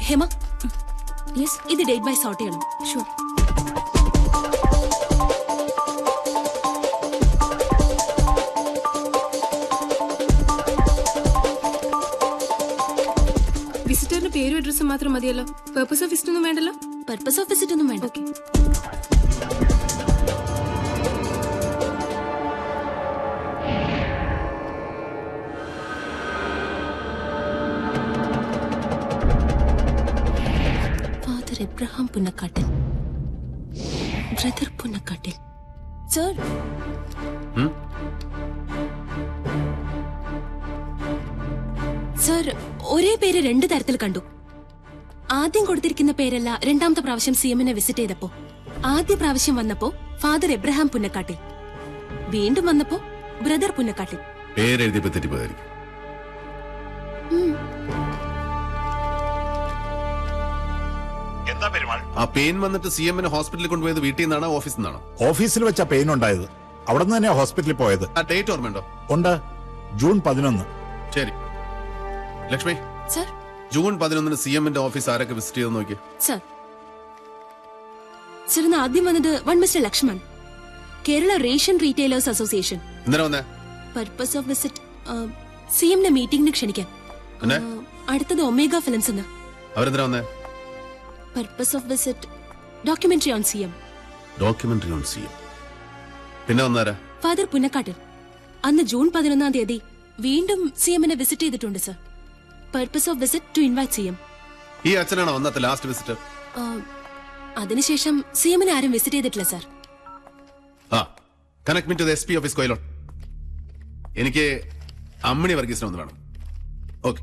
Hema, yes, ഇത് date by sort ചെയ്യണം. Sure. വിസിറ്ററിന്റെ പേരും അഡ്രസ്സും മാത്രം മതിയല്ലോ. പർപ്പസ് ഓഫ് വിസിറ്റ് ഒന്നും വേണ്ടല്ലോ. പർപ്പസ് ഓഫ് വിസിറ്റ് ഒന്നും വേണ്ട. Okay. Father Abraham Punnakkattil, brother Punnakkattil. Sir, sir, ഒരേ പേര് രണ്ട് തരത്തിൽ കണ്ടു. ആദ്യം കൊടുത്തിരിക്കുന്ന പേരല്ല രണ്ടാമത്തെ പ്രാവശ്യം സിഎമ്മിനെ വിസിറ്റ് ചെയ്തപ്പോ. ആദ്യ പ്രാവശ്യം വന്നപ്പോ ഫാദർ എബ്രഹാം പുന്നക്കാട്ടിൽ, വീണ്ടും വന്നപ്പോ ബ്രദർ പുന്നക്കാട്ടിൽ. പേരെഴുതിയപ്പോ തെറ്റിപ്പോയിരിക്കും. ആ പെയിൻ വന്നിട്ട് സിഎമ്മിനെ ഹോസ്പിറ്റലിൽ കൊണ്ടുപോയത് വീട്ടിൽ നിന്നാണോ ഓഫീസിൽ നിന്നാണോ? ഓഫീസിൽ വെച്ച പെയിൻ ഉണ്ടായത്. അവിടെ നിന്ന് തന്നെയാ ഹോസ്പിറ്റലിൽ പോയത്. ആ ഡേറ്റ് ഓർമ്മയുണ്ടോ? ഉണ്ട്, ജൂൺ 11. ശരി ലക്ഷ്മി, സർ, ജൂൺ 11 സിഎമ്മിന്റെ ഓഫീസ് ആരൊക്കെ വിസിറ്റ് ചെയ്തെന്ന് നോക്കി. സർ, സർ, ഇന്ന് ആദ്യം വന്നത് mister Lakshman, Kerala ration retailers association. എന്തിനാ വന്നേ? പർപ്പസ് ഓഫ് വിസിറ്റ് സിഎമ്മിനെ മീറ്റിംഗിന് ക്ഷണിക്കാൻ. അടുത്തത് ഒമേഗ ഫിലിംസ് എന്ന്. അവരെന്തിനാ വന്നേ? Purpose of visit documentary on CM. Documentary on CM. പിന്നെ വന്നാരാ? ഫാദർ പുന്നക്കാട്ടിൽ. അന്ന് ജൂൺ 11 വീണ്ടും സിഎമ്മിനെ വിസിറ്റ് ചെയ്തിട്ടുണ്ട് sir. Purpose of visit to invite CM. ഈ അച്ഛനാണോ അന്നത്തെ ലാസ്റ്റ് വിസിറ്റർ? അതിനുശേഷം സിഎമ്മിനെ ആരും വിസിറ്റ് ചെയ്തിട്ടില്ല sir. Connect me to the SP office Quilon. എനിക്ക് അമ്മിണി വർഗീസിനെ ഒന്ന് വേണം. ഓക്കെ.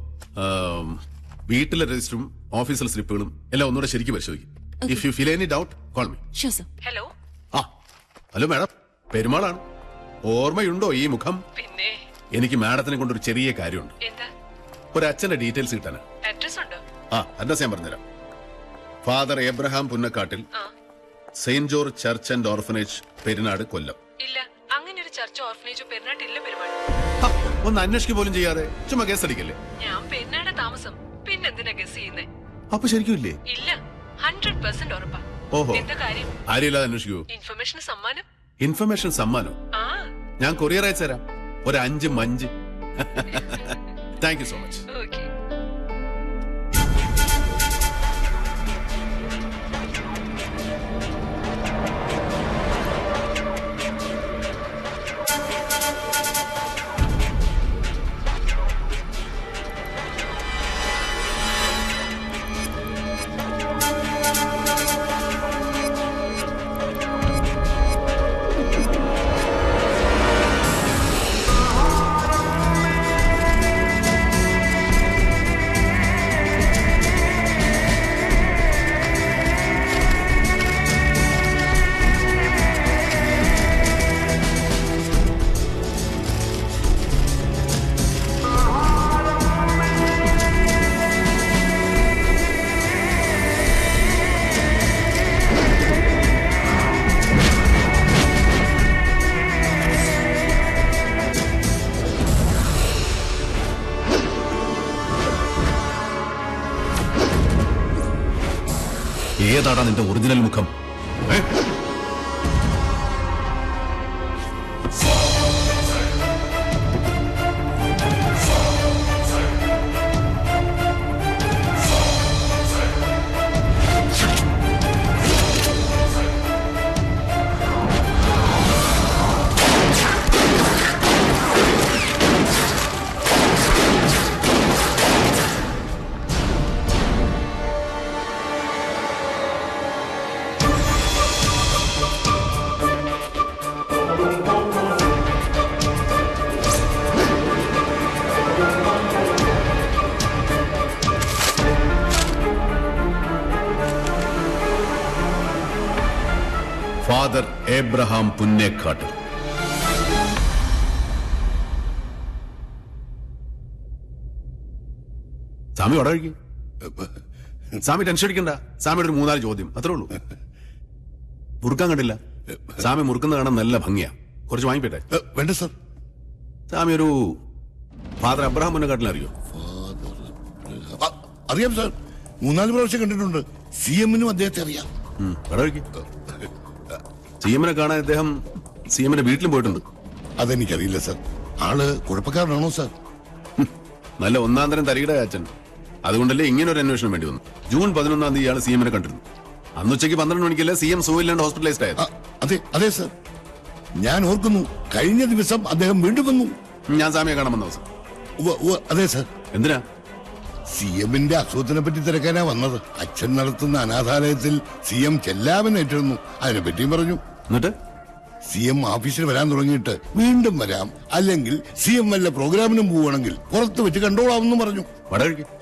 വീട്ടിലെ രജിസ്റ്ററും ഓഫീസിലെ സ്ലിപ്പുകളും എല്ലാം ഒന്നുകൂടെ ശരിക്കും പരിശോധിക്കും. If you feel any doubt call me. Sure sir. Hello. Hello madam, പെരുമാളാണ്. ഓർമ്മയുണ്ടോ ഈ മുഖം? പിന്നെ എനിക്ക് മാഡത്തിനെ കൊണ്ടൊരു ചെറിയ കാര്യമുണ്ട്. എന്താ? ഒരു അച്ഛന്റെ ഡീറ്റെയിൽസ് കിട്ടാനാ. അഡ്രസ് ഉണ്ടോ? അഡ്രസ് ഞാൻ പറഞ്ഞുതരാം. Father Abraham Punnakkattil, saint George church and orphanage, Perinad, Kollam. ഇല്ല, അങ്ങനെ ഒരു ചർച്ച് ഓർഫനേജോ പെരുന്നാട്ടില്ല പെരുമാൾ. ഒന്ന് അന്വേഷിക്കുക പോലും ചെയ്യാതെ ചുമ്മാ കേസ് അടിക്കല്ലേ? ഞാൻ പെരുന്നാട് താമസം, പിന്നെന്തിനാ ഗസ് ചെയ്യുന്നേ? അപ്പൊ ശരിക്കും ഇല്ലേ? ഇല്ല, 100% ഉറപ്പാ. ഓഹോ, എന്താ കാര്യം? ആരെയില്ലാതെ അന്വേഷിക്കൂ. ഇൻഫർമേഷൻ സമ്മാനം. ഇൻഫർമേഷൻ സമ്മാനോ? ഞാൻ കൊറിയർ അയച്ചു തരാം. ഒരു 5 Munch. Thank you so much. Okay. ഏതാടാ നിന്റെ ഒറിജിനൽ മുഖം? ഫാദർ എബ്രഹാം പുന്നക്കാട്ടിൽ. സ്വാമി വടകി, സ്വാമി ടെൻഷൻ അടിക്കണ്ട. സ്വാമിയുടെ ഒരു 3-4 ചോദ്യം അത്രേ ഉള്ളൂ. മുറുക്കാൻ കണ്ടില്ല? സ്വാമി മുറുക്കുന്ന കാണാൻ നല്ല ഭംഗിയാ. കുറച്ച് വാങ്ങിപ്പോട്ടെ? വേണ്ട സർ. സ്വാമി ഒരു ഫാദർ എബ്രഹാം പുന്നക്കാട്ടിൽ അറിയോ? അറിയാം സർ. 3-4 പ്രാവശ്യം കണ്ടിട്ടുണ്ട്. CM-നും അദ്ദേഹത്തെ അറിയാം. CM-നെ കാണാൻ അദ്ദേഹം CM-ന്റെ വീട്ടിലും പോയിട്ടുണ്ട്. അതെനിക്കറിയില്ല സർ. ആള് കുഴപ്പക്കാരനാണോ സർ? നല്ല ഒന്നാം തരം തരികിട അച്ഛൻ. അതുകൊണ്ടല്ലേ ഇങ്ങനെ ഒരു അന്വേഷണം വേണ്ടി വന്നു. ജൂൺ 11 ഇയാൾ CM-നെ കണ്ടിരുന്നു. അന്ന് ഉച്ചയ്ക്ക് 12 മണിക്കല്ലേ CM സുഖമില്ലാണ്ട് ഹോസ്പിറ്റലൈസ്ഡ് ആയത്. അതെ അതെ സർ, ഞാൻ ഓർക്കുന്നു. കഴിഞ്ഞ ദിവസം അദ്ദേഹം വീണ്ടും വന്നു. ഞാൻ സ്വാമിയെ കാണാൻ വന്ന ദിവസം. അതെ സർ. എന്തിനാ? CM-ന്റെ അസുഖത്തിനെ പറ്റി തിരക്കാനാ വന്നത്. അച്ഛൻ നടത്തുന്ന അനാഥാലയത്തിൽ CM ചെല്ലാമെന്നേറ്റിരുന്നു. അതിനെ പറ്റിയും പറഞ്ഞു. എന്നിട്ട് CM ഓഫീസിൽ വരാൻ തുടങ്ങിയിട്ട് വീണ്ടും വരാം, അല്ലെങ്കിൽ CM വല്ല പ്രോഗ്രാമിനും പോവുകയാണെങ്കിൽ പുറത്ത് വെച്ച് കണ്ടോളാമെന്നും പറഞ്ഞു.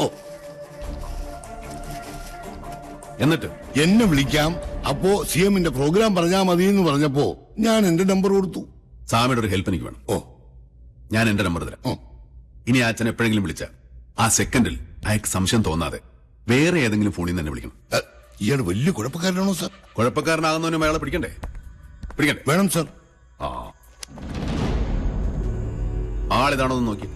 ഓ, എന്നിട്ട് എന്നെ വിളിക്കാം, അപ്പോ CM-ന്റെ പ്രോഗ്രാം പറഞ്ഞാൽ മതി എന്ന് പറഞ്ഞപ്പോ ഞാൻ എന്റെ നമ്പർ കൊടുത്തു. സ്വാമിയുടെ ഒരു ഹെൽപ്പ് എനിക്ക് വേണം. ഓ, ഞാൻ എന്റെ നമ്പർ തരാം. ഇനി ആ അച്ഛൻ എപ്പോഴെങ്കിലും വിളിച്ച ആ സെക്കൻഡിൽ അയാൾക്ക് സംശയം തോന്നാതെ വേറെ ഏതെങ്കിലും ഫോണിൽ നിന്ന് തന്നെ വിളിക്കണം. ഇയാൾ വലിയ കുഴപ്പക്കാരനാണോ സാർ? കുഴപ്പക്കാരനാകുന്നവനും അയാളെ പിടിക്കണ്ടേ? വേണം സാർ. ആളിതാണോ എന്ന് നോക്കി.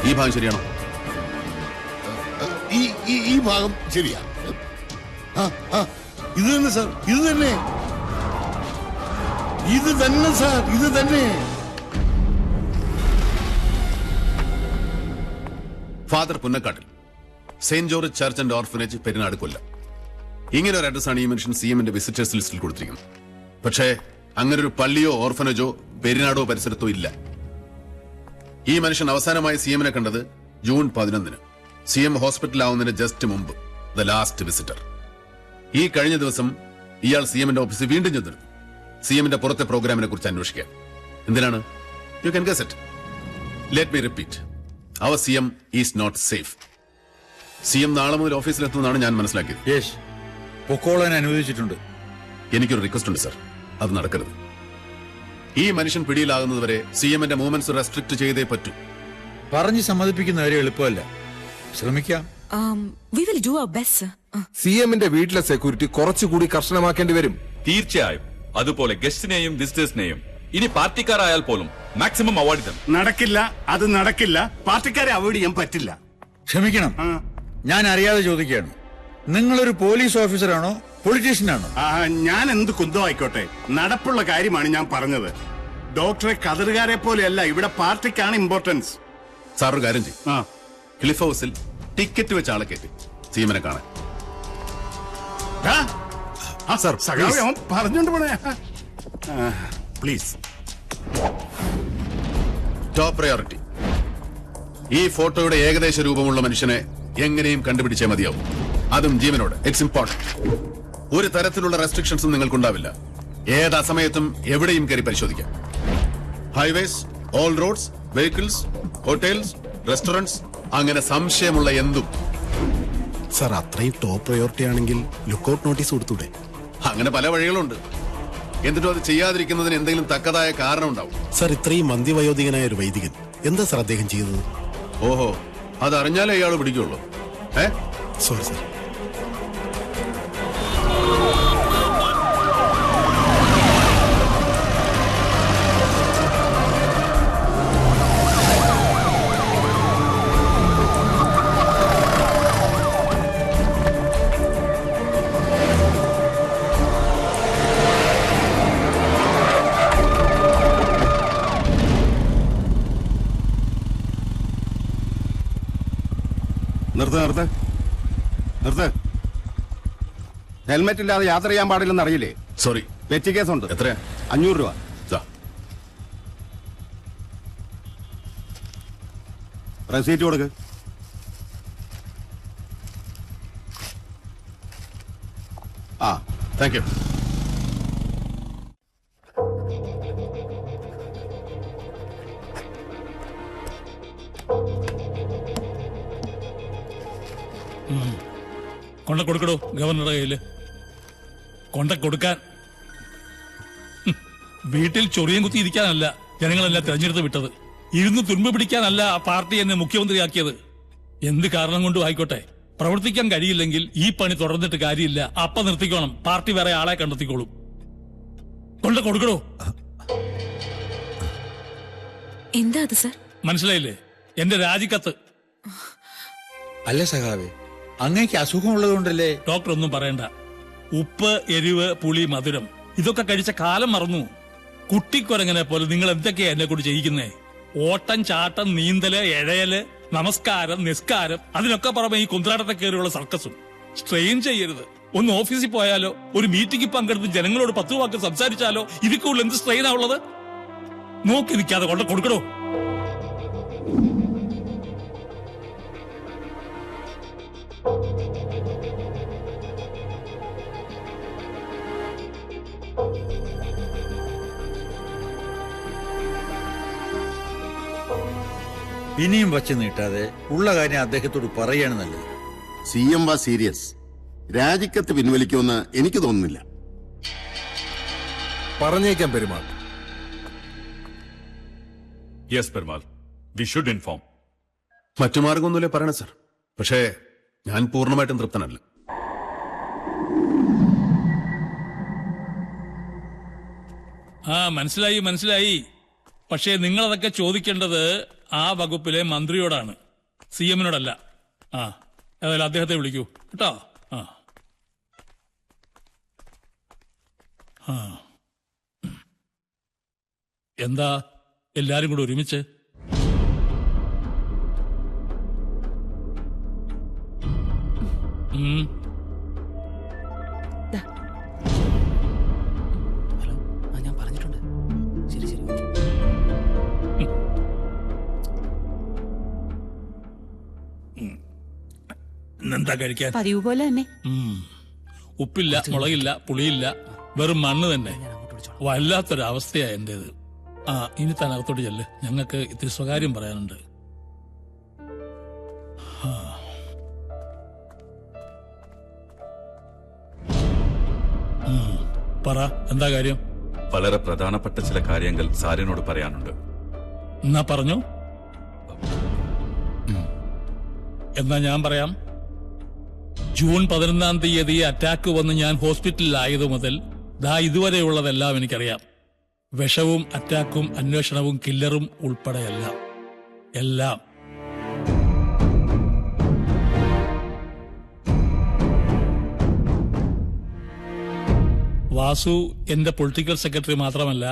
ഈ ഭാഗം ശരിയാണോ? ഈ ഭാഗം ശരിയാ. ഇത് തന്നെ സാർ, ഇത് തന്നെ സാർ, ഇത് തന്നെ. Father Punnakkattil, saint George church and orphanage, Perinad, Kollam. ഇങ്ങനെ ഒരു അഡ്രസ്സാണ് ഈ മനുഷ്യൻ CM-ന്റെ വിസിറ്റേഴ്സ് ലിസ്റ്റിൽ കൊടുത്തിരിക്കുന്നത്. പക്ഷേ അങ്ങനെ ഒരു പള്ളിയോ ഓർഫനേജോ പെരിനാടോ പരിസരത്തോ ഇല്ല. ഈ മനുഷ്യൻ അവസാനമായി CM-നെ കണ്ടത് ജൂൺ 11. CM ഹോസ്പിറ്റലാവുന്നതിന് ജസ്റ്റ് മുമ്പ്. The last visitor. ഈ കഴിഞ്ഞ ദിവസം ഇയാൾ CM-ന്റെ ഓഫീസിൽ വീണ്ടും ചെന്നിരുന്നു. CM-ന്റെ പുറത്തെ പ്രോഗ്രാമിനെ കുറിച്ച് അന്വേഷിക്കാൻ. എന്തിനാണ്? You can guess it. Let me repeat. അവർ CM is not safe. CM നാളെ മുതൽ ഓഫീസിലെത്തുമെന്നാണ് ഞാൻ മനസ്സിലാക്കിയത്. പൊക്കോളാൻ അനുവദിച്ചിട്ടുണ്ട്. എനിക്കൊരു റിക്വസ്റ്റ് ഉണ്ട് സർ, അത് നടക്കരുത്. ഈ മനുഷ്യൻ പിടിയിലാകുന്നതുവരെ CM-ന്റെ മൂവ്മെന്റ്സ് റെസ്ട്രിക്ട് ചെയ്തേ പറ്റൂ. പറഞ്ഞ് സമ്മതിപ്പിക്കുന്ന കാര്യം എളുപ്പമല്ല. ശ്രമിക്കാം. CM-ന്റെ വീട്ടിലെ സെക്യൂരിറ്റി കുറച്ചുകൂടി കർശനമാക്കേണ്ടി വരും. തീർച്ചയായും. അതുപോലെ ഗസ്റ്റിനെയും വിസിറ്റേഴ്സിനെയും. ഇനി പാർട്ടിക്കാരായാൽ പോലും മാക്സിമം അവോയ്ഡ് ചെയ്യണം. നടക്കില്ല, അത് നടക്കില്ല. പാർട്ടിക്കാരെ അവോയ്ഡ് ചെയ്യാൻ പറ്റില്ല. ക്ഷമിക്കണം, ഞാൻ അറിയാതെ ചോദിക്കുകയാണ്. നിങ്ങളൊരു പോലീസ് ഓഫീസറാണോ പൊളിറ്റീഷ്യനാണോ? ഞാൻ എന്ത് കുന്തോ ആയിക്കോട്ടെ, നടപ്പുള്ള കാര്യമാണ് ഞാൻ പറഞ്ഞത്. ഡോക്ടറെ കതറുകാരെ പോലെയല്ല, ഇവിടെ പാർട്ടിക്കാണ് ഇമ്പോർട്ടൻസ്. സാർ ഒരു കാര്യം ചെയ്യും, ക്ലിഫ് ഹൗസിൽ ടിക്കറ്റ് വെച്ച് ആളെ കയറ്റി CM-നെ കാണാൻ. പറഞ്ഞോണ്ട് പോണേ പ്ലീസ്. Top priority. ഈ ഫോട്ടോയുടെ ഏകദേശ രൂപമുള്ള മനുഷ്യനെ എങ്ങനെയും കണ്ടുപിടിച്ചേ മതിയാവും. അതും ജീവനോട്. It's important. ഒരു തരത്തിലുള്ള റെസ്ട്രിക്ഷൻസും നിങ്ങൾക്കുണ്ടാവില്ല. ഏത് അസമയത്തും എവിടെയും കയറി പരിശോധിക്കാം. Highways, all roads, vehicles, hotels, restaurants, അങ്ങനെ സംശയമുള്ള എന്തും. സാർ, അത്രയും ടോപ്പ് പ്രയോറിറ്റി ആണെങ്കിൽ ലുക്കൌട്ട് നോട്ടീസ് കൊടുത്തൂടെ? അങ്ങനെ പല വഴികളുണ്ട്. എന്നിട്ടും അത് ചെയ്യാതിരിക്കുന്നതിന് എന്തെങ്കിലും തക്കതായ കാരണം ഉണ്ടാവും. സാർ, ഇത്രയും മന്ത്യവയോധികനായ ഒരു വൈദികൻ എന്താ സാർ അദ്ദേഹം ചെയ്തത്? ഓഹോ, അതറിഞ്ഞാലേ ഇയാൾ പിടിക്കുള്ളൂ. Sorry sir. ഹെൽമെറ്റ് ഇല്ലാതെ യാത്ര ചെയ്യാൻ പാടില്ലെന്ന് അറിയില്ലേ? സോറി, വെച്ച് കേസുണ്ട്. എത്രയാ? 500 രൂപ. റെസീറ്റ് കൊടുക്ക്. Thank you. കൊണ്ട കൊടുക്കടോ ഗവർണറുടെ കയ്യില്. കൊണ്ട കൊടുക്കാൻ. വീട്ടിൽ ചൊറിയം കുത്തി ഇരിക്കാനല്ല ജനങ്ങളെല്ലാം തെരഞ്ഞെടുത്ത് വിട്ടത്. ഇരുന്ന് തുരുമ്പ് പിടിക്കാനല്ല ആ പാർട്ടി എന്നെ മുഖ്യമന്ത്രിയാക്കിയത്. എന്ത് കാരണം കൊണ്ടും ആയിക്കോട്ടെ, പ്രവർത്തിക്കാൻ കഴിയില്ലെങ്കിൽ ഈ പണി തുടർന്നിട്ട് കാര്യമില്ല. അപ്പ നിർത്തിക്കോണം. പാർട്ടി വേറെ ആളെ കണ്ടെത്തിക്കോളും. കൊണ്ട കൊടുക്കടോ. എന്താ അത് സർ? മനസ്സിലായില്ലേ? എന്റെ രാജിക്കത്ത്. അല്ല സഖാവേ, അങ്ങേക്ക് അസുഖമുള്ളതുകൊണ്ടല്ലേ? ഡോക്ടർ ഒന്നും പറയണ്ട. ഉപ്പ്, എരിവ്, പുളി, മധുരം ഇതൊക്കെ കഴിച്ച കാലം മറന്നു. കുട്ടിക്കൊരങ്ങനെ പോലെ നിങ്ങൾ എന്തൊക്കെയാ എന്നെ കൂടി ചെയ്യിക്കുന്നേ? ഓട്ടം, ചാട്ടം, നീന്തല്, എഴയല്, നമസ്കാരം, നിസ്കാരം, അതിനൊക്കെ പുറമെ ഈ കുന്ത്രാടത്തെ കയറിയുള്ള സർക്കസും. സ്ട്രെയിൻ ചെയ്യരുത്. ഒന്ന് ഓഫീസിൽ പോയാലോ, ഒരു മീറ്റിംഗിൽ പങ്കെടുത്ത് ജനങ്ങളോട് 10 വാക്ക് സംസാരിച്ചാലോ ഇതിക്കുള്ള എന്ത് സ്ട്രെയിനാ ഉള്ളത്? നോക്കി നിൽക്കാതെ കൊണ്ട് കൊടുക്കണോ? ഇനിയും വച്ച് നീട്ടാതെ ഉള്ള കാര്യം അദ്ദേഹത്തോട് പറയാണ് നല്ലത്. CM വാ സീരിയസ്. രാജിക്കത്ത് പിൻവലിക്കുമെന്ന് എനിക്ക് തോന്നുന്നില്ല. പറഞ്ഞേക്കാം Perumal. Yes Perumal, we should inform. മറ്റു മാർഗമൊന്നുമില്ലേ പറയണ സാർ. പക്ഷേ ഞാൻ പൂർണ്ണമായിട്ടും തൃപ്തനല്ല. മനസ്സിലായി മനസ്സിലായി. പക്ഷേ നിങ്ങളതൊക്കെ ചോദിക്കേണ്ടത് ആ വകുപ്പിലെ മന്ത്രിയോടാണ്, CM-നോടല്ല. ഏതായാലും അദ്ദേഹത്തെ വിളിക്കൂ കേട്ടോ. എന്താ എല്ലാരും കൂടെ ഒരുമിച്ച്? ഞാൻ പറഞ്ഞിട്ടുണ്ട്. ശരി ശരി. എന്താ കഴിക്കാൻ? പതിവ് പോലെ തന്നെ. ഉപ്പില്ല, മുളകില്ല, പുളിയില്ല, വെറും മണ്ണ് തന്നെ. വല്ലാത്തൊരവസ്ഥയാ എന്റേത്. ഇനി താൻ അകത്തോട്ട് ചെല്ല്, ഞങ്ങൾക്ക് ഇത്തിരി സ്വകാര്യം പറയാനുണ്ട്. പറ, എന്താ കാര്യം? വളരെ പ്രധാനപ്പെട്ട ചില കാര്യങ്ങൾ സാറിനോട് പറയാനുണ്ട്. എന്നാ പറഞ്ഞു. എന്നാ ഞാൻ പറയാം. ജൂൺ 11-ാം തീയതി അറ്റാക്ക് വന്ന് ഞാൻ ഹോസ്പിറ്റലിലായതു മുതൽ ഇതുവരെയുള്ളതെല്ലാം എനിക്കറിയാം. വിഷവും അറ്റാക്കും അന്വേഷണവും കില്ലറും ഉൾപ്പെടെയെല്ലാം എല്ലാം. വാസു എന്റെ പൊളിറ്റിക്കൽ സെക്രട്ടറി മാത്രമല്ല,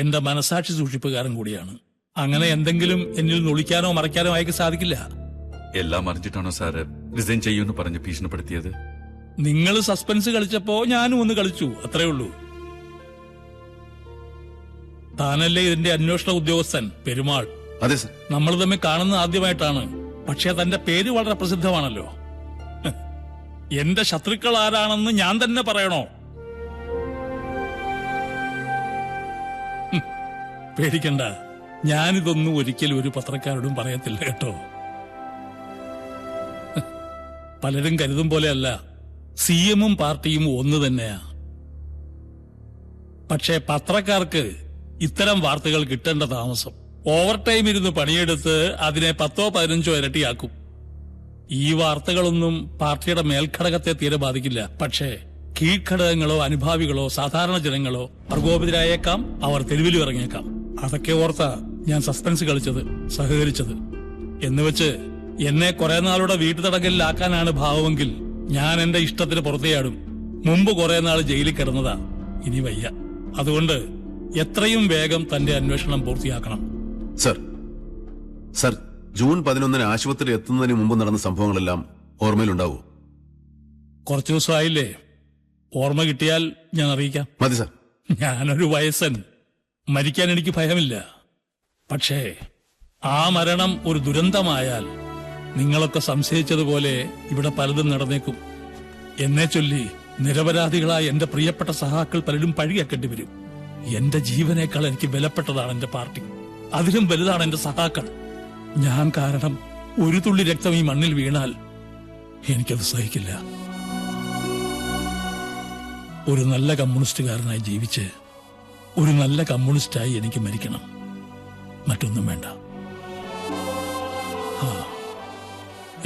എന്റെ മനസാക്ഷി സൂക്ഷിപ്പുകാരൻ കൂടിയാണ്. അങ്ങനെ എന്തെങ്കിലും എന്നിൽ നൊളിക്കാനോ മറയ്ക്കാനോ അയക്ക് സാധിക്കില്ല. എല്ലാം അറിഞ്ഞിട്ടാണോ സാറ് റിസൈൻ ചെയ്യുമെന്ന് പറഞ്ഞ് ഭീഷണിപ്പെടുത്തിയത്? നിങ്ങൾ സസ്പെൻസ് കളിച്ചപ്പോ ഞാനും ഒന്ന് കളിച്ചു, അത്രേ ഉള്ളൂ. താനല്ലേ ഇതിന്റെ അന്വേഷണ ഉദ്യോഗസ്ഥൻ പെരുമാൾ? അതെ സർ. നമ്മൾ തമ്മിൽ കാണുന്ന ആദ്യമായിട്ടാണ്. പക്ഷെ തന്റെ പേര് വളരെ പ്രസിദ്ധമാണല്ലോ. എന്റെ ശത്രുക്കൾ ആരാണെന്ന് ഞാൻ തന്നെ പറയണോ? പേടിക്കണ്ട, ഞാനിതൊന്നും ഒരിക്കലും ഒരു പത്രക്കാരോടും പറയത്തില്ല കേട്ടോ. പലരും കരുതും പോലെയല്ല, CM-ഉം പാർട്ടിയും ഒന്ന് തന്നെയാ. പക്ഷേ പത്രക്കാർക്ക് ഇത്തരം വാർത്തകൾ കിട്ടേണ്ട താമസം. ഓവർ ടൈം ഇരുന്ന് പണിയെടുത്ത് അതിനെ 10-15 ഇരട്ടിയാക്കും. ഈ വാർത്തകളൊന്നും പാർട്ടിയുടെ മേൽഘടകത്തെ തീരെ ബാധിക്കില്ല. പക്ഷേ കീഴ്ഘടകങ്ങളോ അനുഭാവികളോ സാധാരണ ജനങ്ങളോ പ്രകോപിതരായേക്കാം, അവർ തെരുവിൽ ഇറങ്ങിയേക്കാം. അതൊക്കെ ഓർത്താ ഞാൻ സസ്പെൻസ് കളിച്ചത്, സഹകരിച്ചത്. എന്നുവെച്ച് എന്നെ കുറെ നാളുടെ വീട്ടുതടങ്കലിലാക്കാനാണ് ഭാവമെങ്കിൽ ഞാൻ എന്റെ ഇഷ്ടത്തിന് പുറത്തെയാടും. മുമ്പ് കുറെ നാൾ ജയിലിൽ കിടന്നതാ, ഇനി വയ്യ. അതുകൊണ്ട് എത്രയും വേഗം തന്റെ അന്വേഷണം പൂർത്തിയാക്കണം. സർ, ജൂൺ 11-ന് ആശുപത്രി എത്തുന്നതിന് മുമ്പ് നടന്ന സംഭവങ്ങളെല്ലാം ഓർമ്മയിലുണ്ടാവൂ? കുറച്ചു ദിവസമായില്ലേ, ഓർമ്മ കിട്ടിയാൽ ഞാൻ അറിയിക്കാം. മതി സർ. ഞാനൊരു വയസ്സൻ, മരിക്കാൻ എനിക്ക് ഭയമില്ല. പക്ഷേ ആ മരണം ഒരു ദുരന്തമായാൽ നിങ്ങളൊക്കെ സംശയിച്ചതുപോലെ ഇവിടെ പലതും നടന്നേക്കും. എന്നെ ചൊല്ലി നിരപരാധികളായ എന്റെ പ്രിയപ്പെട്ട സഹാക്കൾ പലരും പഴിയാക്കേണ്ടി വരും. എന്റെ ജീവനേക്കാൾ എനിക്ക് വിലപ്പെട്ടതാണ് എന്റെ പാർട്ടി, അതിലും വലുതാണ് എന്റെ സഹാക്കൾ. ഞാൻ കാരണം ഒരു തുള്ളി രക്തം ഈ മണ്ണിൽ വീണാൽ എനിക്കത് സഹിക്കില്ല. ഒരു നല്ല കമ്മ്യൂണിസ്റ്റുകാരനായി ജീവിച്ച് ഒരു നല്ല കമ്മ്യൂണിസ്റ്റായി എനിക്ക് മരിക്കണം, മറ്റൊന്നും വേണ്ട.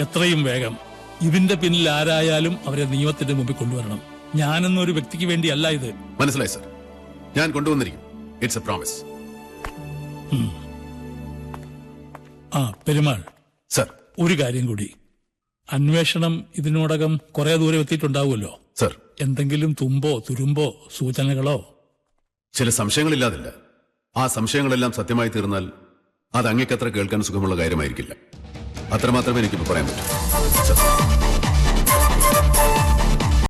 എത്രയും വേഗം ഇതിന്റെ പിന്നിൽ ആരായാലും അവരെ നിയമത്തിന്റെ മുമ്പിൽ കൊണ്ടുവരണം. ഞാനെന്നൊരു വ്യക്തിക്ക് വേണ്ടിയല്ല ഇത്. മനസ്സിലായി സർ, ഞാൻ കൊണ്ടുവന്നിരിക്കും. It's A promise. ആ പെരുമാൾ സർ. ഒരു കാര്യം കൂടി, അന്വേഷണം ഇതിനോടകം കുറെ ദൂരം എത്തിയിട്ടുണ്ടാവുമല്ലോ സർ. എന്തെങ്കിലും തുമ്പോ തുരുമ്പോ സൂചനകളോ? ചില സംശയങ്ങളില്ലാതില്ല. ആ സംശയങ്ങളെല്ലാം സത്യമായി തീർന്നാൽ അത് അങ്ങേക്കത്ര കേൾക്കാൻ സുഖമുള്ള കാര്യമായിരിക്കില്ല. അത്രമാത്രമേ എനിക്കിപ്പോൾ പറയാൻ പറ്റൂ. സർ.